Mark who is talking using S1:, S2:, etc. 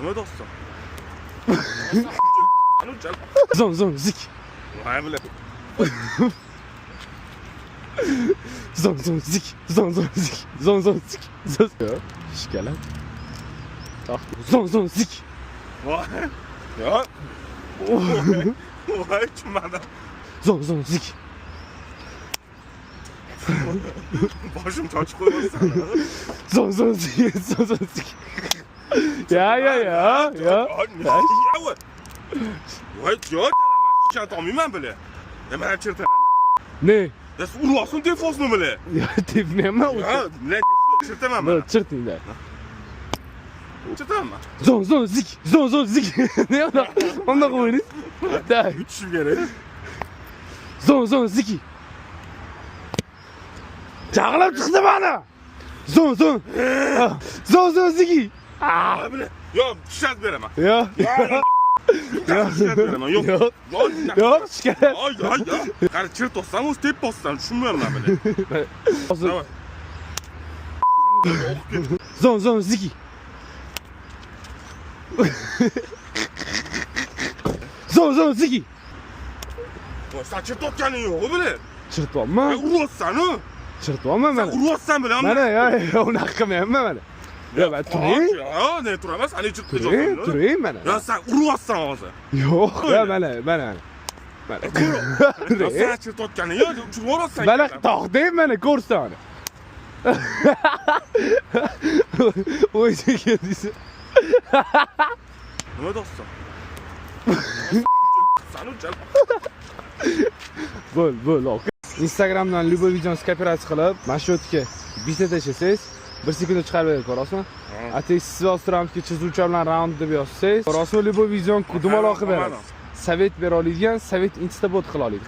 S1: nima doston?
S2: Zon zik.
S1: Voy bilan.
S2: Zon zik. Zon zik. Zon zik. Shikalat. Zon zik.
S1: Voy. Yo. Voy tushunmadim.
S2: Zon zik.
S1: Boshim chochib qo'yapsan.
S2: Zon zik. Zon zik. Ya.
S1: Voy, yo, chant olmayman bile. Nima chirtaman?
S2: Ne?
S1: Das urvoqsin telefonni bile.
S2: Ya tepmayman
S1: Ha, bilan chirtaman
S2: men.
S1: men.
S2: Chirtingda.
S1: Chirtaman.
S2: Zon zik. Zon zik. Ne ona? Onda qo'ying. Da.
S1: Tushib kerak.
S2: Zon zik. Chaqlab chiqdi mana. Zon zik.
S1: Ah, bile. Yo, tushad beraman.
S2: Ya.
S1: Tushad beraman. Yo'q.
S2: Yo'q, shikalat.
S1: Ay. Qani chirt olsam, o'z tep bossan, tushunmayman bile.
S2: Hozir
S1: Davay.
S2: Zon zik. Zon zik.
S1: Voy, sen chirt otganing yo'q bile.
S2: Chirtmayman.
S1: Urvoqsan-ku.
S2: Chirtmayman mana.
S1: Urvoqsan bile.
S2: Mana ya, unaqa qilmayapman mana. Ya, men turing.
S1: Ha, ne turamas? Ani chirt
S2: Turing mana.
S1: Ya sen urvoqsan hozir.
S2: Yo'q, ya mana.
S1: Ya sen chirt otganing yo'q, urvoqsan.
S2: Mana taqding mana ko'rsam. O'yga keldingiz.
S1: Nima doston? Sanu chal.
S2: Bo'l, aka. Instagramdan Lyuboy videoni skopiratsiya qilib, mana shu yerga bitta tashlasangiz, 1 sekundda chiqarib beradi, ko'rasizmi? Ateş siz Avstraliyadagi chizuvchi bilan round deb yozsangiz, Lyuboy videoni dumaloq qilib beradi. Sovet bera oladigan, Sovet Instabot qila oladi.